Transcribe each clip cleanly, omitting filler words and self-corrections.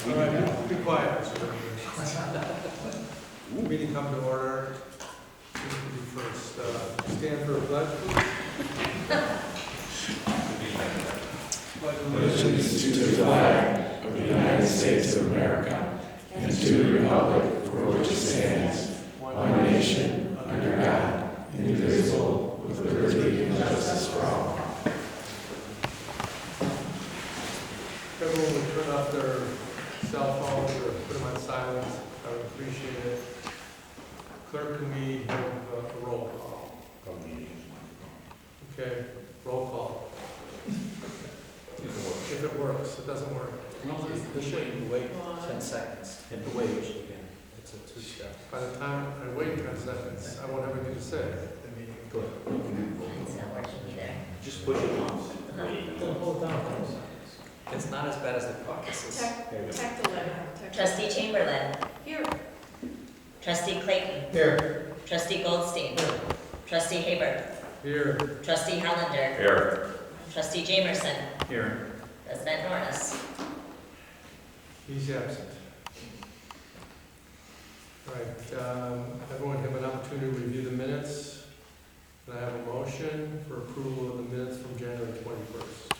All right, be quiet. Meeting come to order. You first, stand for a pledge, please. Allegiance to the flag of the United States of America and to the republic for which it stands, one nation, under God, indivisible, with liberty and justice for all. Everyone would turn off their cell phones or put them on silent. I would appreciate it. Clerk, can we have a roll call? Okay, roll call. If it works, it doesn't work. No, this shouldn't wait 10 seconds. Hit the wait again. It's a two-step. By the time I wait 10 seconds, I won't have anything to say. Good. It's not working either. Just push it once. Hold down. It's not as bad as the caucuses. Tech 11. Trustee Chamberlain. Here. Trustee Clayton. Here. Trustee Goldstein. Trustee Haber. Here. Trustee Hollander. Here. Trustee Jamerson. Here. President Norris. He's absent. All right, everyone have an opportunity to review the minutes. And I have a motion for approval of the minutes from January 21st.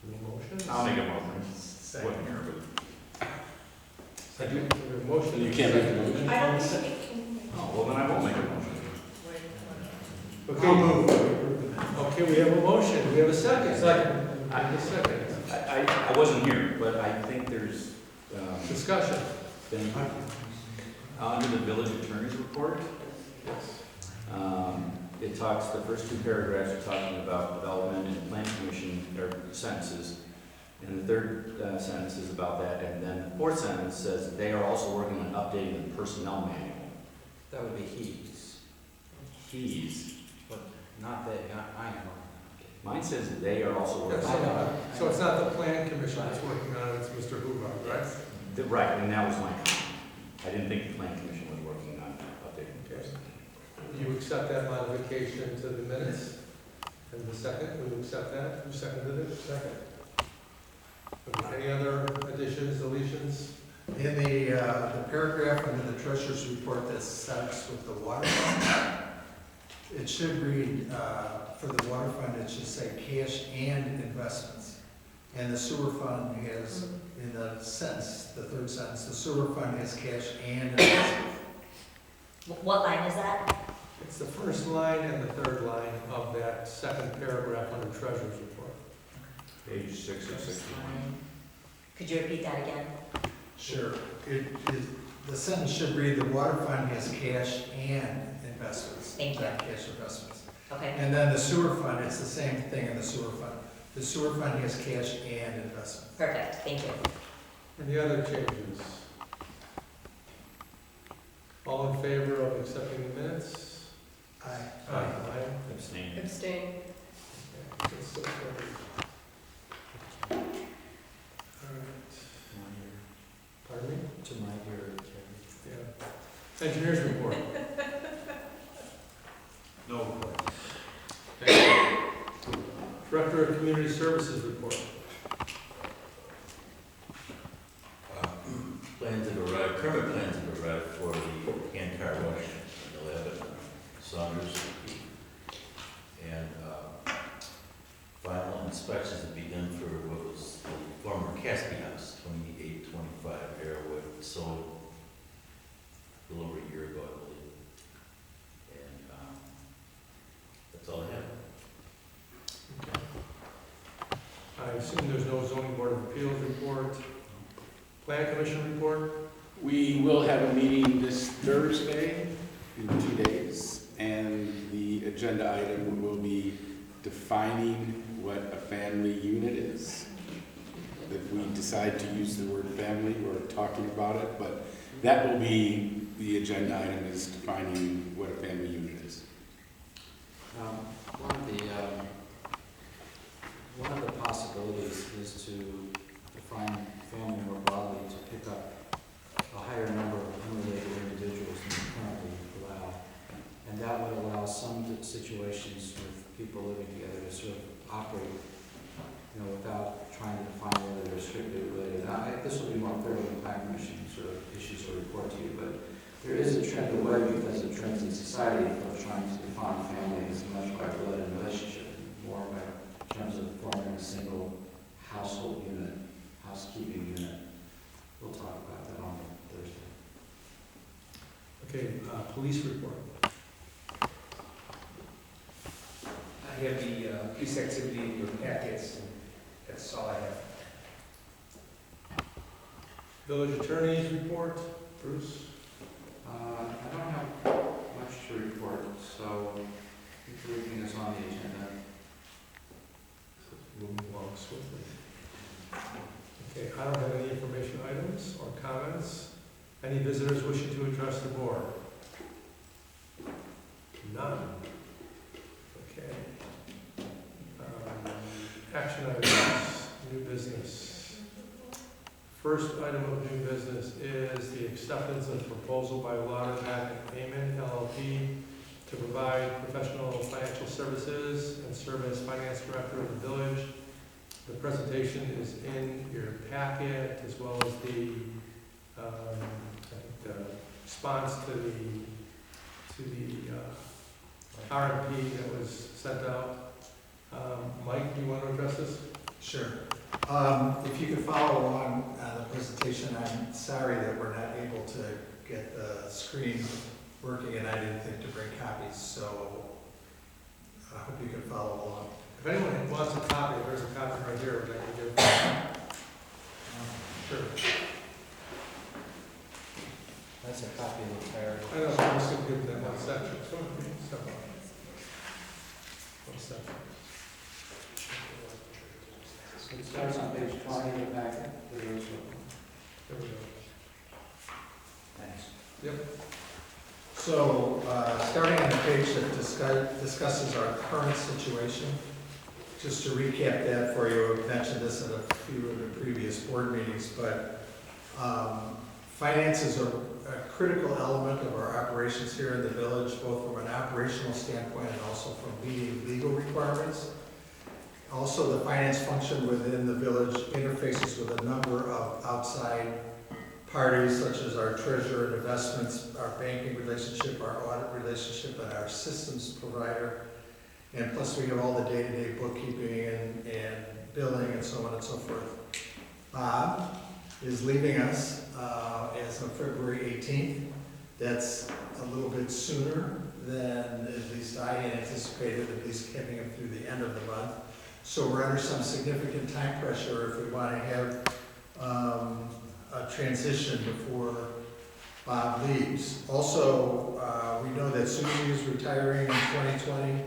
Any motions? I'll make a motion. Wasn't here, but Second. We have a motion. You can't make a motion. I don't think it can. Oh, well, then I won't make a motion. Okay, we have a motion. We have a second. Second. I have a second. I wasn't here, but I think there's Discussion. been, under the village attorney's report, Yes. it talks, the first two paragraphs are talking about development and plan commission, or sentences. And the third sentence is about that, and then the fourth sentence says they are also working on updating the personnel manual. That would be he's, He's, but not they, I am. mine says they are also working on. So it's not the plan commission that's working on it, it's Mr. Hoover, right? Right, and that was my comment. I didn't think the plan commission was working on updating the Okay. personnel. Do you accept that modification to the minutes? And the second, will you accept that? Who seconded it? Second. Okay, any other additions, deletions? In the paragraph under the treasurer's report that starts with the water fund, it should read, for the water fund, it should say cash and investments. And the sewer fund has, in the sentence, the third sentence, the sewer fund has cash and investments. What line is that? It's the first line and the third line of that second paragraph under treasurer's report. Page 6 of 61. Could you repeat that again? Sure. The sentence should read, the water fund has cash and investments. Thank you. Not cash investments. Okay. And then the sewer fund, it's the same thing in the sewer fund. The sewer fund has cash and investment. Perfect. Thank you. Any other changes? All in favor of accepting the minutes? Aye. Aye. Abstain. Abstain. Okay, so carried. All right. Pardon me? To my ear, Yeah. Engineers report. No. Thank you. Director of Community Services report. Plans have arrived, current plans have arrived for the hand car wash on 11 Saunders. And final inspections have begun for what was the former Caspi House, 2825 Arrowwood, sold a little over a year ago, I believe. And that's all I have. I assume there's no zoning board of appeals report. Plan commission report. We will have a meeting this Thursday in 2 days, and the agenda item will be defining what a family unit is. If we decide to use the word family, we're talking about it, but that will be the agenda item, is defining what a family unit is. one of the possibilities is to define family more broadly, to pick up a higher number of unrelated individuals than we currently allow. And that would allow some situations with people living together to sort of operate, without trying to define whether they're strictly related. I this will be more clear when the plan commission sort of issues a report to you, but there is a trend away because of trends in society of trying to define family as much by blood and relationship, more by terms of forming a single household unit, housekeeping unit. We'll talk about that on Thursday. Okay, police report. I have the police activity in your packets, and that's all I have. Village attorney's report, Bruce? I don't have much to report, so if everything is on the agenda. Moving along swiftly. Okay, I don't have any information items or comments. Any visitors wishing to address the board? None. Okay. Action items, new business. First item of new business is the acceptance of proposal by Lauterbach and Amen LLP to provide professional financial services and serve as finance director of the village. The presentation is in your packet, as well as the response to the RFP that was sent out. Mike, do you want to address this? Sure. If you could follow along the presentation, I'm sorry that we're not able to get the screen working, and I didn't think to bring copies, so I hope you can follow along. If anyone wants a copy, there's a copy right here that I can give. Sure. That's a copy of the entire. I know, I'm just going to give that one section. So, step on. One section. It starts on page 20 of the packet. There we go. Thanks. Yep. So, starting on the page that discusses our current situation, just to recap that for you, I've mentioned this in a few of the previous board meetings, but finances are a critical element of our operations here in the village, both from an operational standpoint and also from meeting legal requirements. Also, the finance function within the village interfaces with a number of outside parties, such as our treasurer and investments, our banking relationship, our audit relationship, and our systems provider. And plus, we have all the day-to-day bookkeeping and billing and so on and so forth. Bob is leaving us as of February 18th. That's a little bit sooner than at least I anticipated, at least getting him through the end of the month. So we're under some significant time pressure if we want to have a transition before Bob leaves. Also, we know that Susie is retiring in 2020,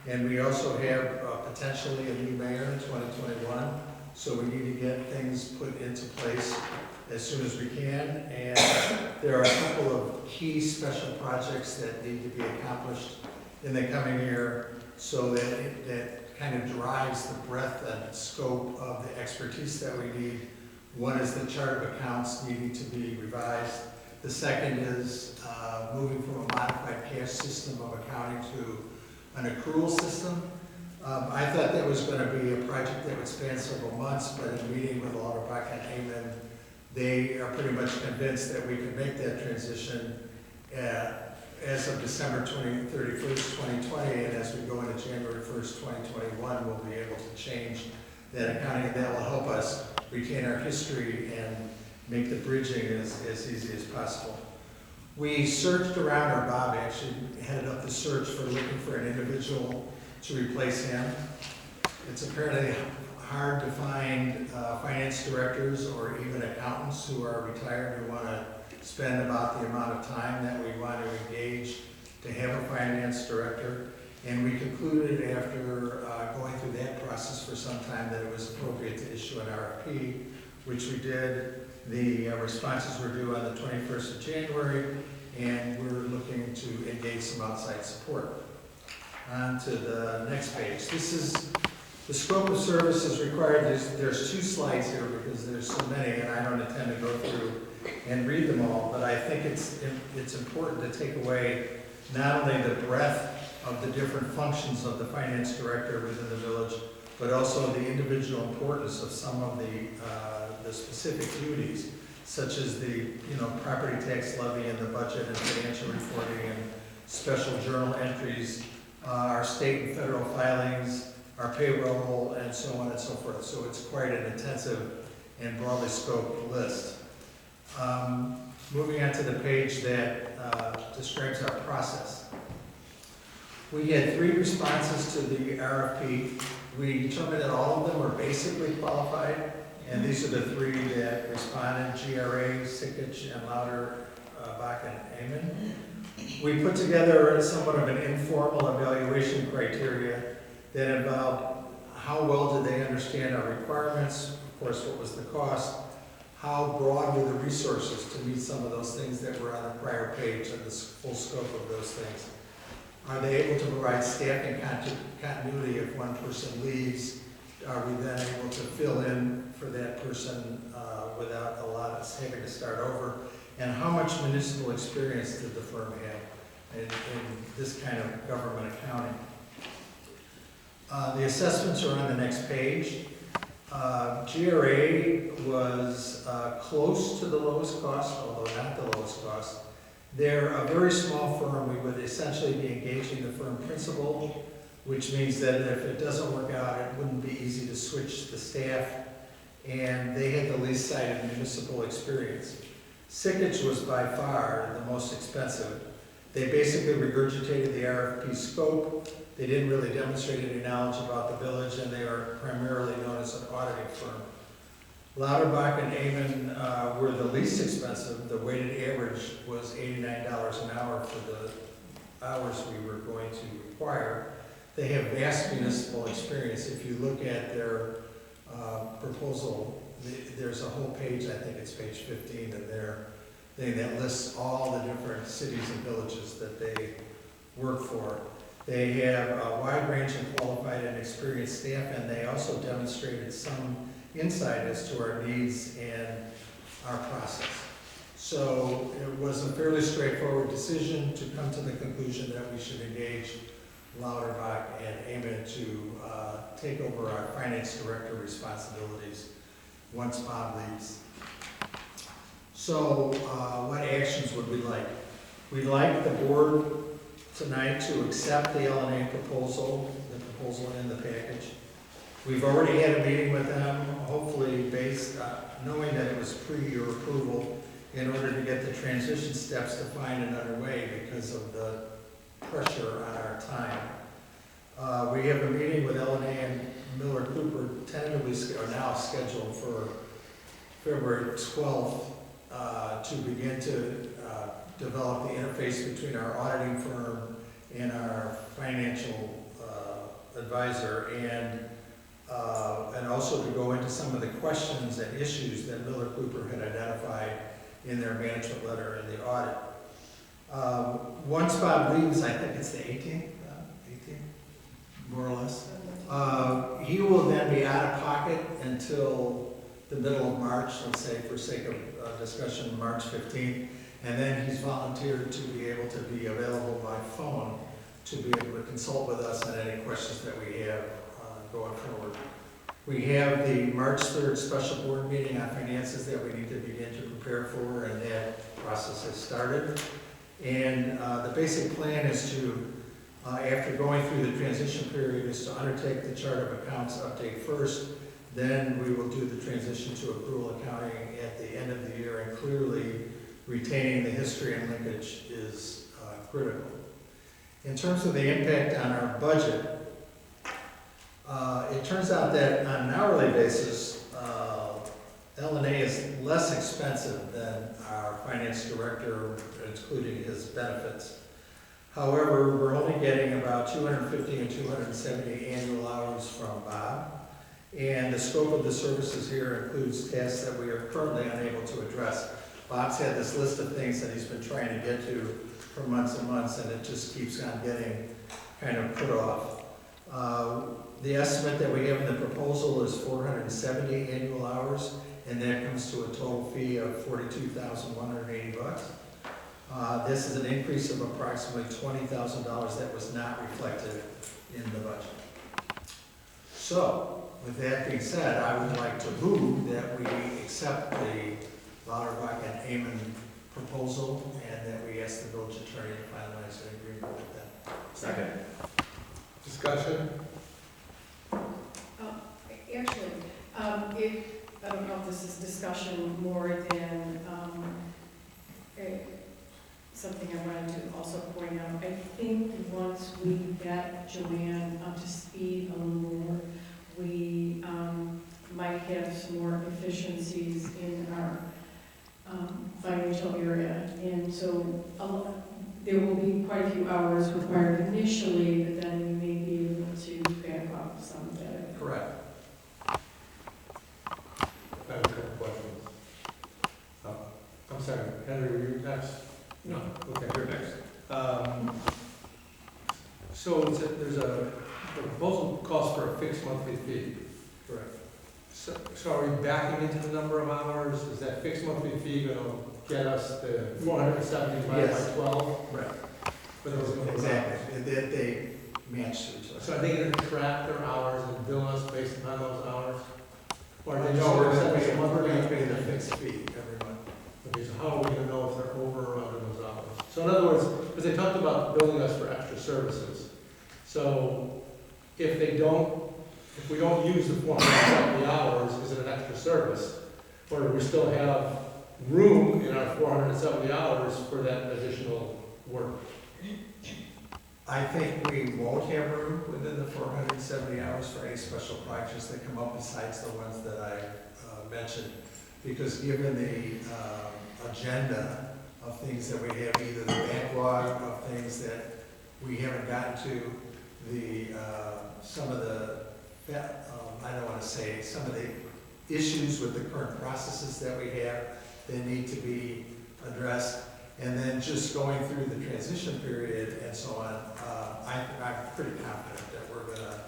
and we also have potentially a new mayor in 2021. So we need to get things put into place as soon as we can. And there are a couple of key special projects that need to be accomplished in the coming year, so that kind of drives the breadth and scope of the expertise that we need. One is the chart of accounts needing to be revised. The second is moving from a modified cash system of accounting to an accrual system. I thought that was going to be a project that would span several months, but in meeting with Lauterbach and Amen, they are pretty much convinced that we can make that transition as of December 31st, 2020, and as we go into January 1st, 2021, we'll be able to change that accounting, and that will help us retain our history and make the bridging as easy as possible. We searched around, or Bob actually headed up the search for looking for an individual to replace him. It's apparently hard to find finance directors or even accountants who are retired who want to spend about the amount of time that we want to engage to have a finance director. And we concluded after going through that process for some time that it was appropriate to issue an RFP, which we did. The responses were due on the 21st of January, and we're looking to engage some outside support. On to the next page. This is the scope of services required. There's two slides here because there's so many, and I don't intend to go through and read them all, but I think it's important to take away not only the breadth of the different functions of the finance director within the village, but also the individual importance of some of the specific duties, such as the, property tax levy and the budget and financial reporting and special journal entries, our state and federal filings, our payroll, and so on and so forth. So it's quite an intensive and broadly scoped list. Moving on to the page that describes our process. We had 3 responses to the RFP. We determined that all of them were basically qualified, and these are the 3 that responded: GRA, Sikich, and Louder, Bach, and Amen. We put together somewhat of an informal evaluation criteria that involved how well did they understand our requirements, of course, what was the cost, how broad were the resources to meet some of those things that were on the prior page and the full scope of those things. Are they able to provide staffing continuity if one person leaves? Are we then able to fill in for that person without a lot of having to start over? And how much municipal experience did the firm have in this kind of government accounting? The assessments are on the next page. GRA was close to the lowest cost, although not the lowest cost. They're a very small firm. We would essentially be engaging the firm principal, which means that if it doesn't work out, it wouldn't be easy to switch the staff, and they had the least cited municipal experience. Sikich was by far the most expensive. They basically regurgitated the RFP scope. They didn't really demonstrate any knowledge about the village, and they are primarily known as an auditing firm. Lauterbach and Amen were the least expensive. The weighted average was $89 an hour for the hours we were going to require. They have vast municipal experience. If you look at their proposal, there's a whole page, I think it's page 15 in there, that lists all the different cities and villages that they work for. They have a wide range of qualified and experienced staff, and they also demonstrated some insight as to our needs and our process. So it was a fairly straightforward decision to come to the conclusion that we should engage Lauterbach and Amen to take over our finance director responsibilities once Bob leaves. So what actions would we like? We'd like the board tonight to accept the LNA proposal, the proposal in the package. We've already had a meeting with them, hopefully based, knowing that it was pre-your approval, in order to get the transition steps defined and underway because of the pressure on our time. We have a meeting with LNA and Miller Cooper tentatively are now scheduled for February 12th to begin to develop the interface between our auditing firm and our financial advisor, and also to go into some of the questions and issues that Miller Cooper had identified in their management letter in the audit. Once Bob leaves, I think it's the 18th, more or less, he will then be out of pocket until the middle of March, let's say for sake of discussion, March 15th, and then he's volunteered to be able to be available by phone to be able to consult with us on any questions that we have going forward. We have the March 3rd special board meeting on finances that we need to begin to prepare for, and that process has started. And the basic plan is to, after going through the transition period, is to undertake the chart of accounts update first. Then we will do the transition to accrual accounting at the end of the year, and clearly retaining the history and linkage is critical. In terms of the impact on our budget, it turns out that on an hourly basis, LNA is less expensive than our finance director, including his benefits. However, we're only getting about 250 and 270 annual hours from Bob, and the scope of the services here includes tasks that we are currently unable to address. Bob's had this list of things that he's been trying to get to for months and months, and it just keeps on getting kind of put off. The estimate that we have in the proposal is 470 annual hours, and that comes to a total fee of $42,180. This is an increase of approximately $20,000 that was not reflected in the budget. So, with that being said, I would like to move that we accept the Lauterbach and Amon proposal and that we ask the village attorney to finalize an agreement with them. Second. Discussion? Actually, I don't know if this is discussion more than something I wanted to also point out. I think once we get Joanne up to speed a little more, we might have some more efficiencies in our financial area. And so there will be quite a few hours required initially, but then we may be able to back off some of that. Correct. I have a couple questions. I'm sorry, Henry, were you next? No. Okay, you're next. So there's the proposal calls for a fixed monthly fee. Correct. So are we backing into the number of hours? Is that fixed monthly fee going to get us the 470 divided Yes. by 12? Right. For those number of hours? Exactly. They match to each other. So are they going to track their hours and bill us based upon those hours? Or are they No, we're just going set us a monthly to pay fee? the fixed fee every month. Okay, so how are we gonna know if they're over or under those hours? So in other words, because they talked about billing us for extra services. So if we don't use the 470 hours, is it an extra service? Or do we still have room in our 470 hours for that additional work? I think we won't have room within the 470 hours for any special projects that come up besides the ones that I mentioned. Because given the agenda of things that we have, either the backlog of things that we haven't gotten to, some of the, I don't want to say, some of the issues with the current processes that we have that need to be addressed, and then just going through the transition period and so on, I'm pretty confident that we're going to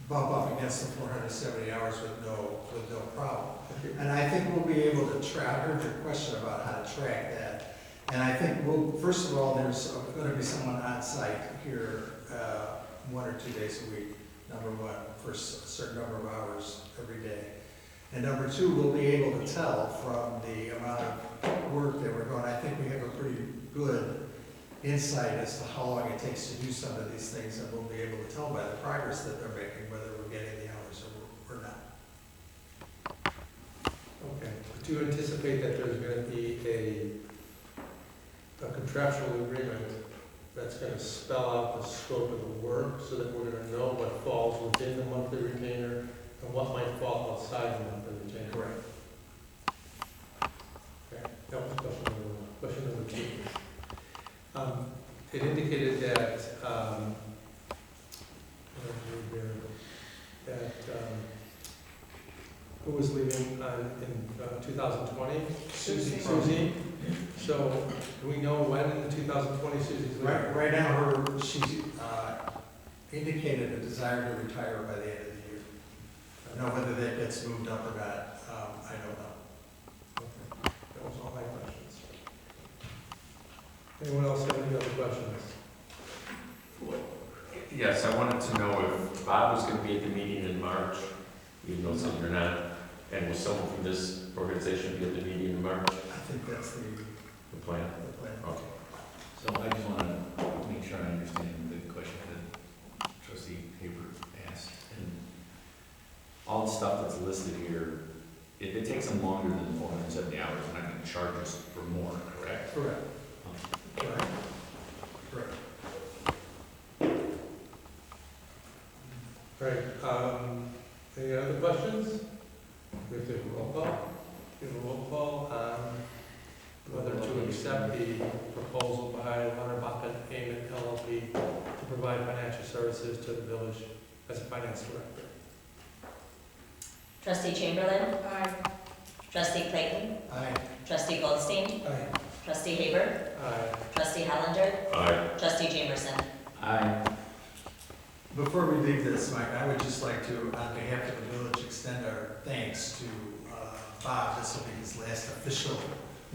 bump up against the 470 hours with no problem. And I think we'll be able to track, I heard your question about how to track that. And I think first of all, there's going to be someone on site here 1 or 2 days a week, number one, for a certain number of hours every day. And number two, we'll be able to tell from the amount of work that we're going, I think we have a pretty good insight as to how long it takes to do some of these things, and we'll be able to tell by the progress that they're making whether we're getting the hours or not. Okay. Do you anticipate that there's going to be a contractual agreement that's going to spell out the scope of the work so that we're going to know what falls within the monthly retainer and what might fall outside the monthly retainer? Correct. Okay, that was question number one. Question number two. It indicated that, who was leaving in 2020? Susie. So do we know when in 2020 Susie's leaving? Right now, she indicated a desire to retire by the end of the year. I don't know whether that gets moved up or not, I don't know. Okay. That was all my questions. Anyone else have any other questions? Yes, I wanted to know if Bob was going to be at the meeting in March, even though some you're not, and will someone from this organization be at the meeting in March? I think that's the plan? plan. Okay. So I just want to make sure I understand the question that trustee Haber asked. And all the stuff that's listed here, if it takes them longer than 470 hours, they're not going to charge us for more, correct? Correct. Correct. Correct. Right, any other questions? We have to have a roll call. Give a roll call on whether to accept the proposal by Lauterbach and Amon LLP to provide financial services to the village as a finance director. Trustee Chamberlain? Aye. Trustee Clayton? Aye. Trustee Goldstein? Aye. Trustee Haber? Aye. Trustee Hollinger? Aye. Trustee Jamerson? Aye. Before we leave this, Mike, I would just like to, on behalf of the village, extend our thanks to Bob. This will be his last official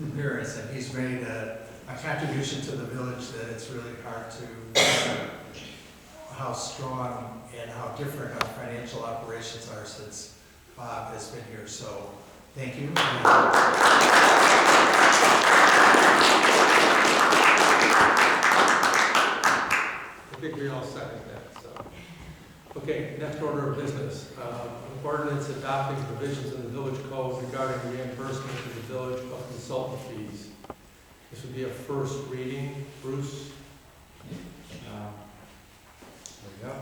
appearance, and he's made a contribution to the village that it's really how strong and how different our financial operations are since Bob has been here. So, thank you. I think we all second that, so. Okay, next order of business. An ordinance adopting provisions in the village code regarding reimbursement to the village of consultant fees. This would be a first reading. Bruce? There we go.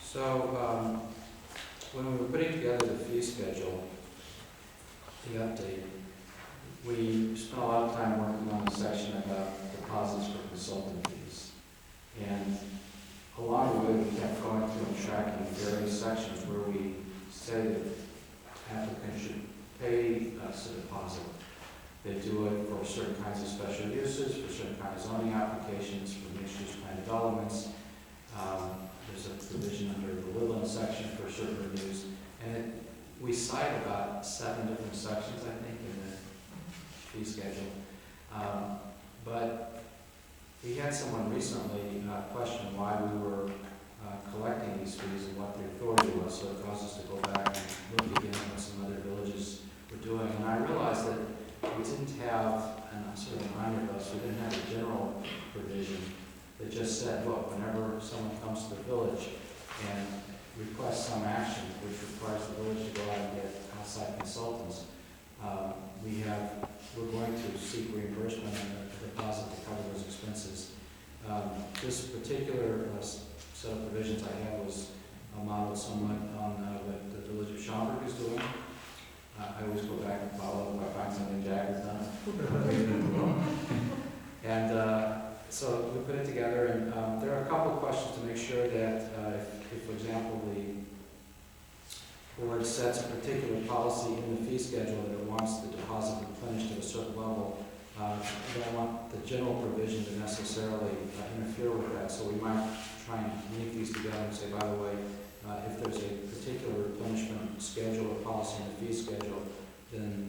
So, when we were putting together the fee schedule, the update, we spent a lot of time working on the section about deposits for consultant fees. And along the way, we kept going through and tracking various sections where we say that applicants should pay us a deposit. They do it for certain kinds of special uses, for certain kinds of zoning applications, for mixed-use plan developments. There's a provision under the Woodland section for certain reviews. And we cite about 7 different sections, I think, in the fee schedule. But we had someone recently question why we were collecting these fees and what the authority was, so it caused us to go back and look again at what some other villages were doing. And I realized that we didn't have, and I'm sort of reminded us, we didn't have a general provision that just said, look, whenever someone comes to the village and requests some action, which requires the village to go out and get outside consultants, we're going to seek reimbursement and a deposit to cover those expenses. This particular set of provisions I had was modeled somewhat on what the village of Schaumburg is doing. I always go back and follow if I find something Jack has done. And so we put it together, and there are a couple of questions to make sure that if, for example, the board sets a particular policy in the fee schedule that it wants the deposit replenished at a certain level, we don't want the general provision to necessarily interfere with that. So we might try and link these together and say, by the way, if there's a particular replenishment schedule or policy in the fee schedule, then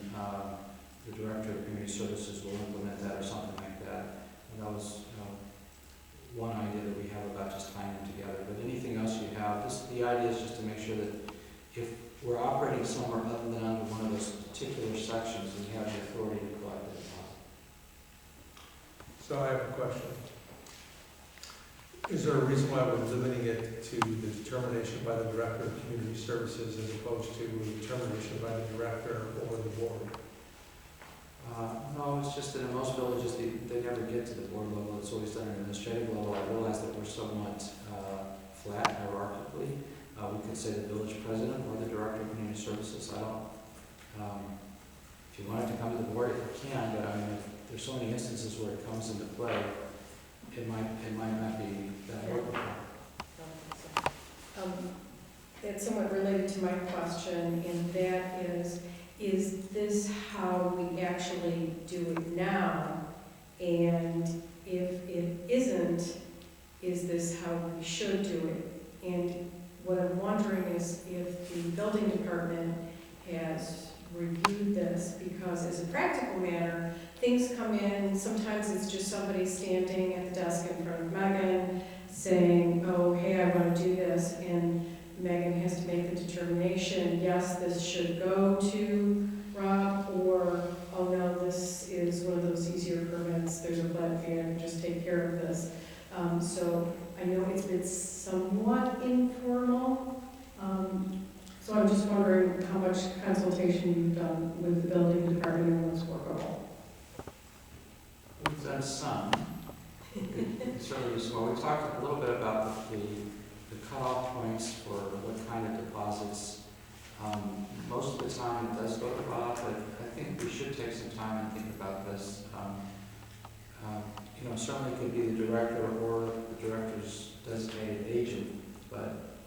the Director of Community Services will implement that or something like that. And that was one idea that we have about just tying them together. But anything else you have, the idea is just to make sure that if we're operating somewhere other than under one of those particular sections, we have the authority to collect the deposit. So I have a question. Is there a reason why we're limiting it to the determination by the Director of Community Services as opposed to determination by the Director or the Board? No, it's just that in most villages, they never get to the board level. It's always done at an administrative level. I realize that we're somewhat flat hierarchically. We could say the village president or the Director of Community Services. I don't, if you want it to come to the board, it can, but I mean, there's so many instances where it comes into play, it might not be that workable. It's somewhat related to my question, and that is this how we actually do it now? And if it isn't, is this how we should do it? And what I'm wondering is if the building department has reviewed this, because as a practical matter, things come in, sometimes it's just somebody standing at the desk in front of Megan saying, oh, hey, I want to do this, and Megan has to make the determination, yes, this should go to Rob, or, oh no, this is one of those easier permits, there's a lead fee, I can just take care of this. So I know it's been somewhat informal, so I'm just wondering how much consultation you've done with the building department and what's workable. We've done some. Certainly, well, we talked a little bit about the cutoff points for what kind of deposits. Most of the time it does go to Bob, but I think we should take some time and think about this. Certainly it could be the director or the director's designated agent, but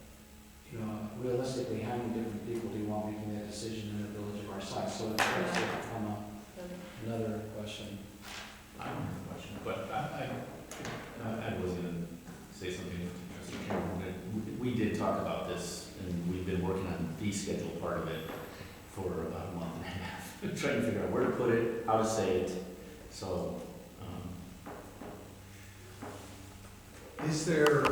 realistically, how many different people do you want making that decision in the village of our size? So it's going to become another question. I don't have a question, but I was going to say something to Trustee Cameron. We did talk about this, and we've been working on the fee schedule part of it for about a month and a half, trying to figure out where to put it, how to say it. So, is there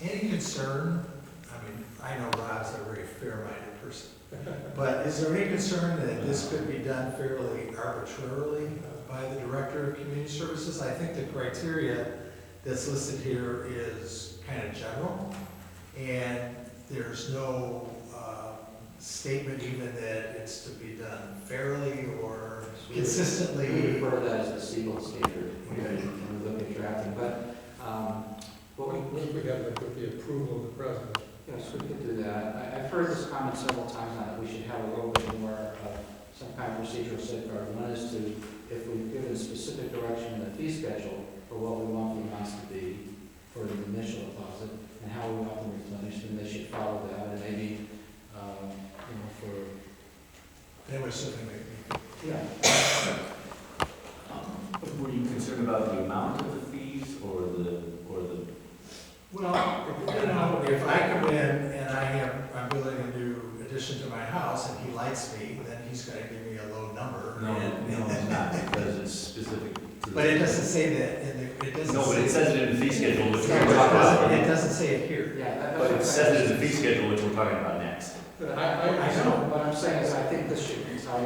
any concern, I mean, I know Rob's a very fair-minded person, but is there any concern that this could be done fairly arbitrarily by the Director of Community Services? I think the criteria that's listed here is kind of general, and there's no statement even that it's to be done fairly or consistently. We refer to that as the Siegel standard when we look at drafting, but what we, We have the approval of the president. yes, we could do that. I've heard this comment several times now that we should have a little bit more of some kind of procedural safeguard. One is to, if we've given specific direction in the fee schedule for what we want the amounts to be for the initial deposit and how we want them replenished, then they should follow that, and maybe, you know, for, That was something that yeah. Were you concerned about the amount of the fees or the, well, you know, if I come in and I'm building a new addition to my house and he likes me, then he's gonna give me a low number. no, it's not, because it's specific to. But it doesn't say that, it doesn't say. No, but it says it in the fee schedule, which we're It talking about. doesn't say it here. Yeah, that's But what it says it in the fee schedule, which we're talking about next. I know. What I'm saying is, I think this should be tied,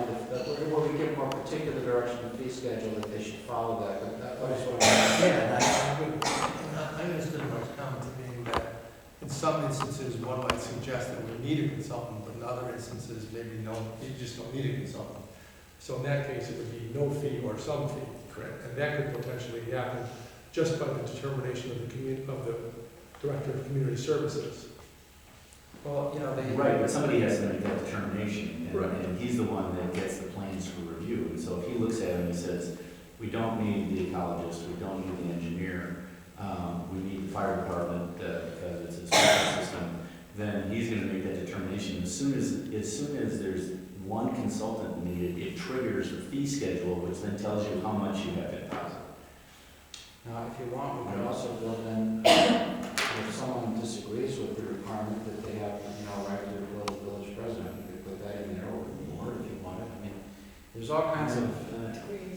where we give more particular direction in the fee schedule, that they should follow that, but that was what I. Yeah, and I understood Mark's comment to mean that in some instances, one might suggest that we need a consultant, but in other instances, maybe no, you just don't need a consultant. So in that case, it would be no fee or some fee. Correct. And that could potentially happen just by the determination of the Director of Community Services. Well, you know, they. Right, but somebody has to make that determination, Right. and he's the one that gets the plans for review. And so if he looks at it and he says, we don't need the ecologist, we don't need the engineer, we need the fire department because it's a sprinkler system, then he's gonna make that determination. As soon as there's one consultant needed, it triggers the fee schedule, which then tells you how much you have to deposit. Now, if you want, we could also build in, if someone disagrees with the requirement that they have, you know, right to bill the village president, you could put that in there, or more if you wanted. I mean, there's all kinds of,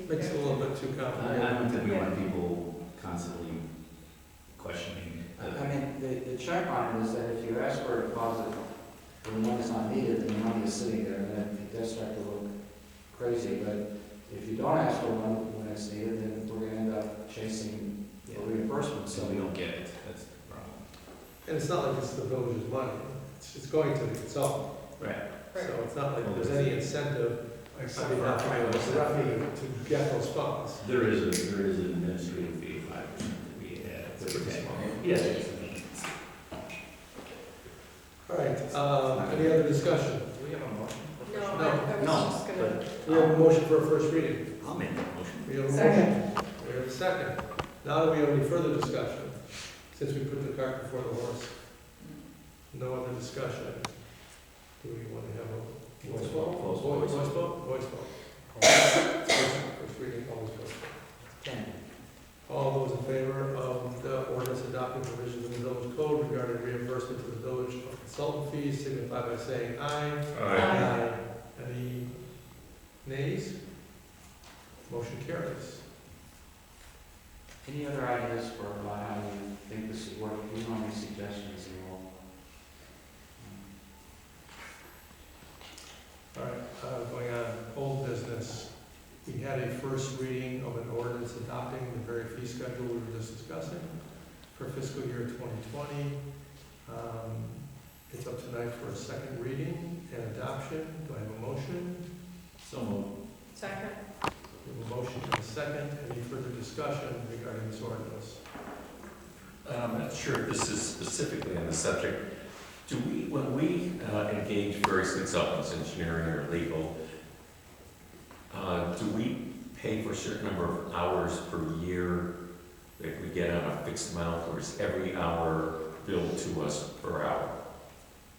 Makes it a little bit too I complicated. don't think we want people constantly questioning. I mean, the check on it is that if you ask for a deposit for the money that's not needed, then the money is sitting there, and then it does start to look crazy. But if you don't ask for one when it's needed, then we're gonna end up chasing for reimbursement. So we don't get it, that's the problem. And it's not like it's the village's money, it's going to the consultant. Right. So it's not like there's any incentive except on for behalf our of the fee. to get those funds. There is an administrative fee of 5% that we add. It's pretty small. Yes. It is. All right, any other discussion? Do we have a motion? No, No, I no, was just gonna. We have a motion for a first reading. I'll make that motion. We have a Second. motion. We have a second. Now that we have any further discussion, since we put the cart before the horse, no other discussion, do we want to have a voice vote? Voice vote? Voice vote. First reading, always voice vote. All those in favor of the ordinance adopting provisions in the village code regarding reimbursement to the village of consultant fees signify by saying aye. Aye. Any nays? Motion carries. Any other ideas for how you think this would work? You know, any suggestions, and we'll. All right, going on, old business. We had a first reading of an ordinance adopting the very fee schedule we were just discussing for fiscal year 2020. It's up tonight for a second reading and adoption. Do I have a motion? So moved. Second. We have a motion and a second. Any further discussion regarding this ordinance? I'm not sure if this is specifically on the subject. Do we, when we engage various consultants, engineering or legal, do we pay for a certain number of hours per year that we get on a fixed amount, or is every hour billed to us per hour?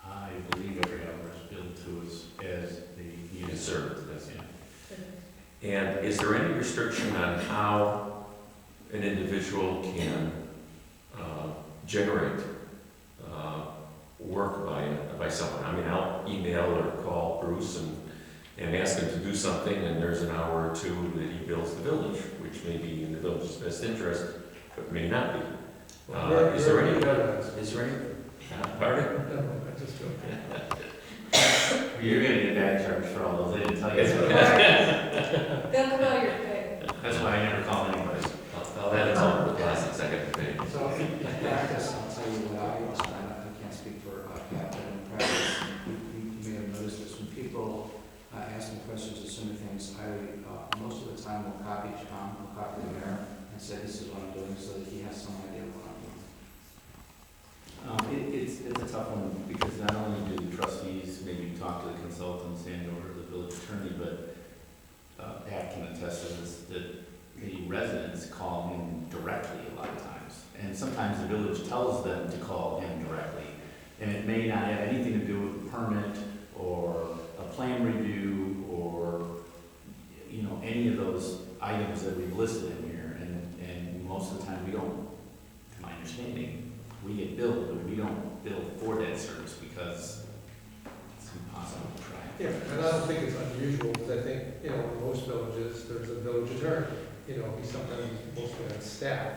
I believe every hour is billed to us as the unit Yes, sir. That's it. And is there any restriction on how an individual can generate work by someone? I mean, I'll email or call Bruce and ask him to do something, and there's an hour or two that he bills the village, which may be in the village's best interest, but may not be. Is there any, No, is there any, pardon? I just joking. You're gonna get back charged for all those, they didn't tell you. They'll come out of your pay. That's why I never call anybody. I'll add it all the plastics I got to pay. So in practice, I'll tell you what I can't speak for Pat, but in practice, you may have noticed this, when people ask me questions or send me things, most of the time will copy John, will copy the mayor, and say, this is what I'm doing, so that he has some idea of what I'm doing. It's a tough one, because not only do the trustees maybe talk to the consultants and or the village attorney, but Pat can attest to this, that the residents call him directly a lot of times. And sometimes the village tells them to call him directly. And it may not have anything to do with the permit or a plan review or, you know, any of those items that we've listed in here. And most of the time we don't, to my understanding, we get billed, but we don't bill for that service because it's impossible to track. Yeah, and I don't think it's unusual, because I think, you know, in most villages, there's a village attorney. You know, he sometimes mostly on staff,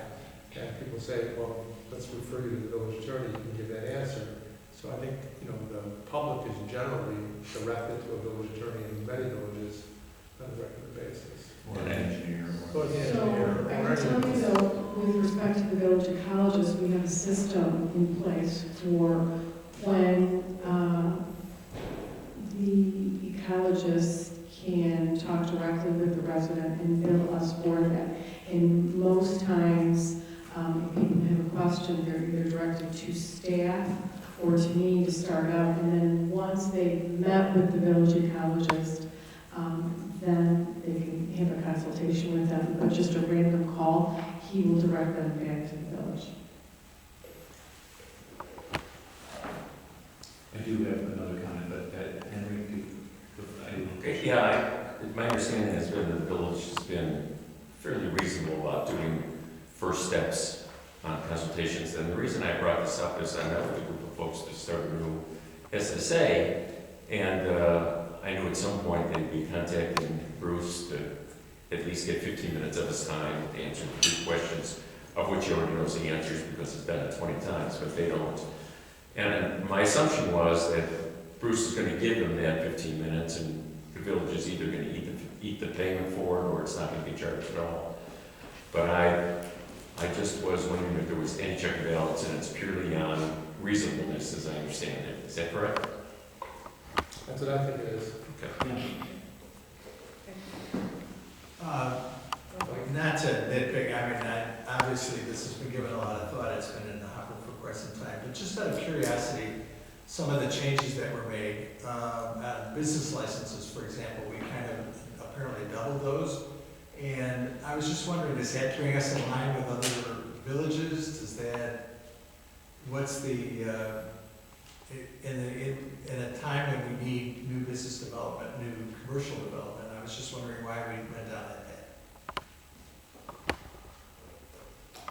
and people say, well, let's refer you to the village attorney, you can give that answer. So I think, you know, the public is generally directed to a village attorney in many villages on a regular basis. Or an engineer. Or the So engineer, I or can tell you anything. though, with respect to the village ecologists, we have a system in place for when the ecologist can talk directly with the resident and bill us for that. And most times, if people have a question, they're either directed to staff or to me to start out. And then once they've met with the village ecologist, then they can have a consultation with them. But just a random call, he will direct them back to the village. I do have another comment, but Henry, My understanding has been that the village has been fairly reasonable about doing first steps on consultations. And the reason I brought this up is I met with a group of folks to start a new SSA, and I knew at some point they'd be contacting Bruce to at least get 15 minutes of his time to answer 3 questions, of which he already knows the answers because it's done it 20 times, but they don't. And my assumption was that Bruce is going to give them that 15 minutes, and the village is either going to eat the payment for it, or it's not going to be charged at all. But I just was wondering if there was any check and balance, and it's purely on reasonableness, as I understand it. Is that correct? That's what I think it is. Okay. Not to nitpick, I mean, obviously this has been given a lot of thought, it's been in the hopper for quite some time, but just out of curiosity, some of the changes that were made, business licenses, for example, we kind of apparently doubled those, and I was just wondering, does that bring us in line with other villages? Does that, what's the, in a time when we need new business development, new commercial development, I was just wondering why we went down that path.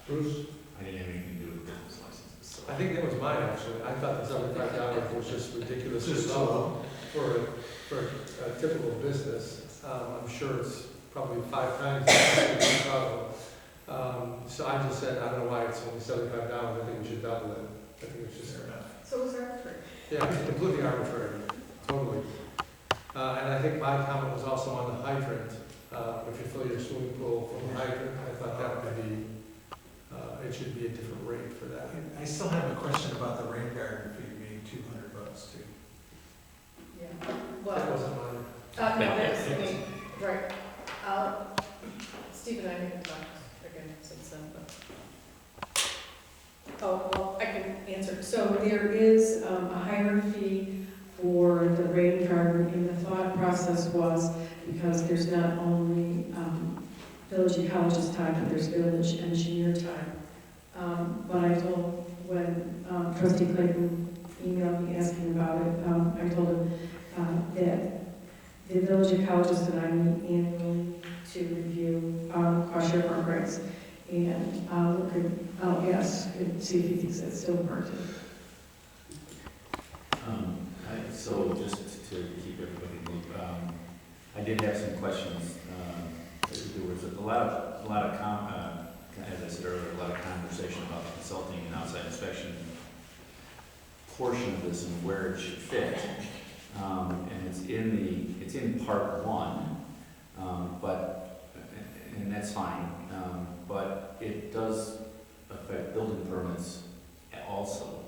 Bruce? I didn't have anything to do with business licenses. So. I think that was mine, actually. I thought the $75 was just ridiculous. Just for so for a typical business. I'm sure it's probably 5 times that in Chicago. So I just said, I don't know why it's only $75. I think we should double it. I think it's just fair enough. So it was arbitrary. Yeah, it's completely arbitrary, totally. And I think my comment was also on the hydrant. If you fill your swimming pool from a hydrant, I thought that would be, it should be a different rate for that. I still have a question about the rain garden fee being $200 too. Yeah. That Well, wasn't mine. no, that's me, right. Steve and I have talked again since then, but. Oh, well, I can answer. So there is a higher fee for the rain garden, and the thought process was because there's not only village ecologist time, but there's village engineer time. But I told, when trustee Clayton emailed me asking about it, I told him that the village ecologist and I meet annually to review cost share programs. And I'll ask and see if he thinks that's still important. So just to keep everybody in the loop, I did have some questions. There was a lot of as I said earlier, a lot of conversation about the consulting and outside inspection portion of this and where it should fit. And it's in part one, and that's fine, but it does affect building permits also.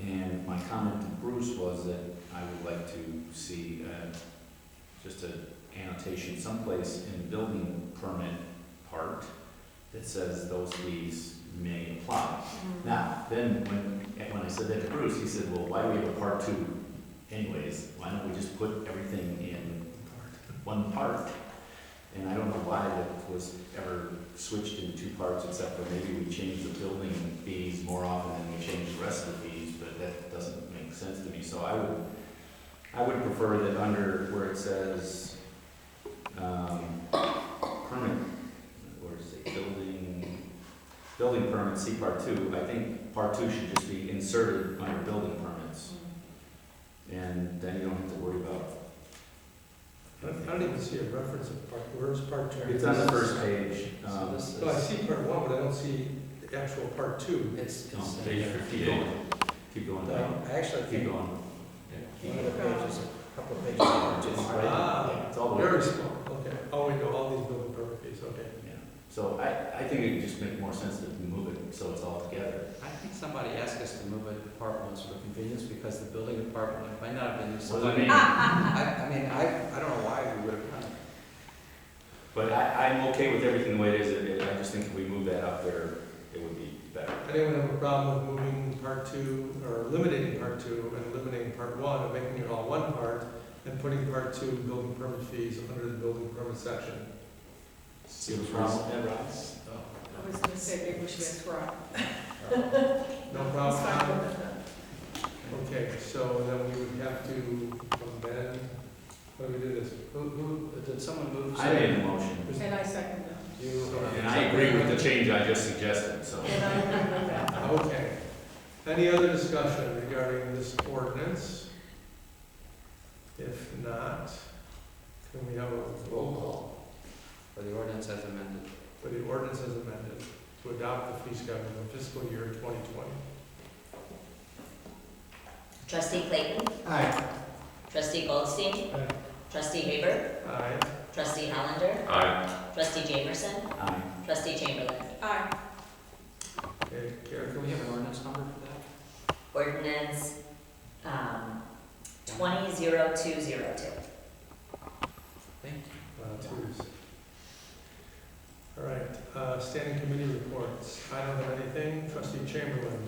And my comment to Bruce was that I would like to see just an annotation someplace in the building permit part that says those fees may apply. Now, then when I said that to Bruce, he said, well, why do we have a part two anyways? Why don't we just put everything in one part? And I don't know why that was ever switched into two parts, except for maybe we changed the building fees more often than we changed the rest of the fees, but that doesn't make sense to me. So I would prefer that under where it says, permit, or say building permit, see part two, I think part two should just be inserted under building permits. And then you don't have to worry about. I don't even see a reference of part, where's part two? It's on the first page. So this No, I is, see part one, but I don't see the actual part two. it's, No, it's, page 58. Keep going down. I actually Keep think going. one of the pages, a couple of pages, are just right. Ah, It's all the way. very small, okay. Oh, we know all these building permit fees, okay. Yeah. So I think it would just make more sense to move it so it's all together. I think somebody asked us to move a department once for convenience because the building department might not have been used. What does it mean? I don't know why we would have done it. But I'm okay with everything the way it is. I just think if we move that up there, it would be better. Anyone have a problem with moving part two, or eliminating part two and eliminating part one, and making it all one part, and putting part two, building permit fees, under the building permit section? See the problem with that, Ross? I was gonna say, maybe we should ask Rob. No He's problem? fine with it. Okay, so then we would have to amend, how do we do this? Who, did someone move? I made the motion. And I second that. And I agree with the change I just suggested, so. And I agree with that. Okay. Any other discussion regarding this ordinance? If not, can we have a roll call For the ordinance as amended. for the ordinance as amended to adopt the fee schedule for fiscal year 2020? Trustee Clayton? Aye. Trustee Goldstein? Aye. Trustee Haber? Aye. Trustee Hollander? Aye. Trustee Jamerson? Aye. Trustee Chamberlain? Aye. Okay, Karen, Can we have an ordinance number for that? Ordinance, 200202. Thank you. twos. All right, standing committee reports. I don't have anything. Trustee Chamberlain,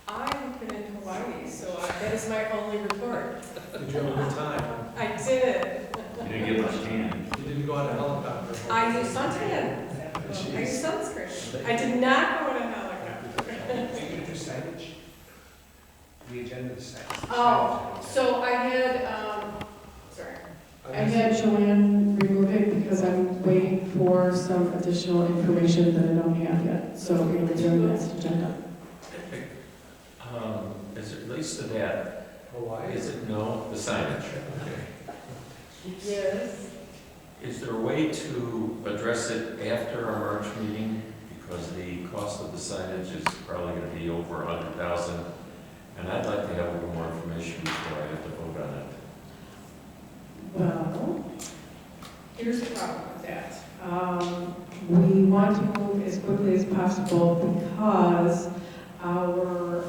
I have been in Hawaii, so that is my only report. did you have a good time? I did. You didn't get much tan. You didn't go on a helicopter? I used suntan. I used sunscreen. I did not go on a helicopter. Are you gonna do signage? The agenda is signage. Oh, so I had, sorry. I had Joanne remove it because I'm waiting for some additional information that I don't have yet, so we're going to do the next agenda. As it relates to that, Hawaii? is it no, the signage? Yes. Is there a way to address it after our March meeting? Because the cost of the signage is probably going to be over $100,000. And I'd like to have a little more information before I have to vote on it. Well, here's the problem with that. We want to move as quickly as possible because our,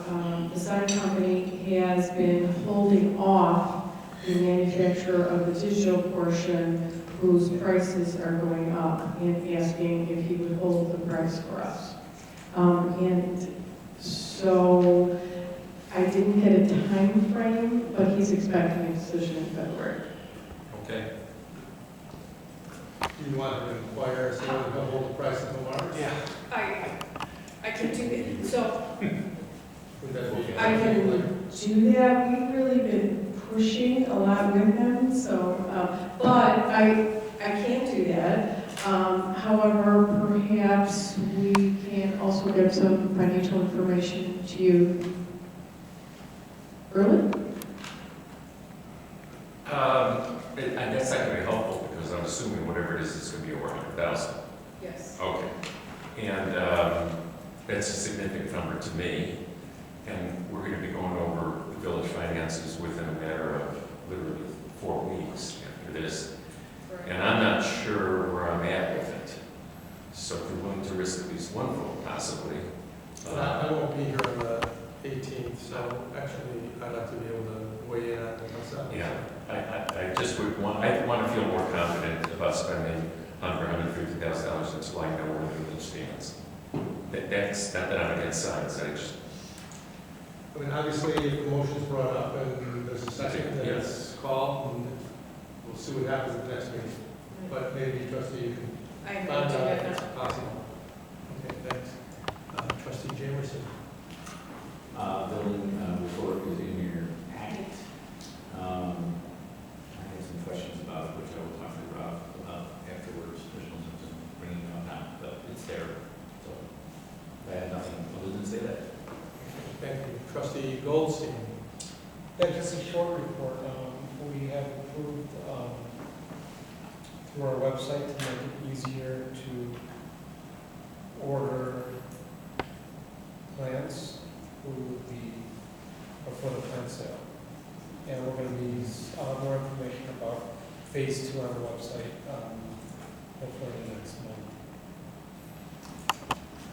the sign company has been holding off the manufacturer of the digital portion whose prices are going up and asking if he would hold the price for us. And so I didn't get a time frame, but he's expecting a decision in February. Okay. Do you want to inquire, so we're going to hold the price until March? Yeah. I can do that. So Would that be? I can do that. We've really been pushing a lot with him, so, but I can't do that. However, perhaps we can also get some financial information to you early. That's not going to be helpful because I'm assuming whatever it is, it's going to be over $100,000. Yes. Okay. And that's a significant number to me. And we're going to be going over the village finances within a matter of literally 4 weeks after this. And I'm not sure where I'm at with it. So if you're willing to risk at least one vote, possibly. But I won't be here on the 18th, so actually I'd like to be able to weigh in on it myself. Yeah, I just would want, I want to feel more confident about spending $150,000 until I know where the village stands. That's not that I'm against science, I just, I mean, obviously, if the motion's brought up and there's a second, then it's called, and we'll see what happens at the next meeting. But maybe trustee, you can I find will do out if it. it's possible. Okay, thanks. Trustee Jamerson. Building report is in your packet. I had some questions about it, which I will talk to Rob about afterwards. There's no sense in bringing it up now, but it's there. So I had nothing other than say that. Thank you. Trustee Goldstein. Yeah, just a short report. We have approved through our website to make it easier to order plants for the plant sale. And we're going to be more information about phase 2 on the website hopefully next month.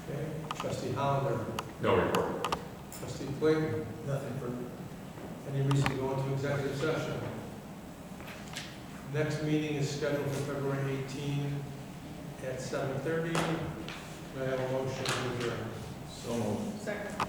Okay. Trustee Hollander. no report. Trustee Clayton. Nothing further. Any reason to go into executive session? Next meeting is scheduled for February 18 at 7:30. May I have a motion to adjourn? So moved. Second.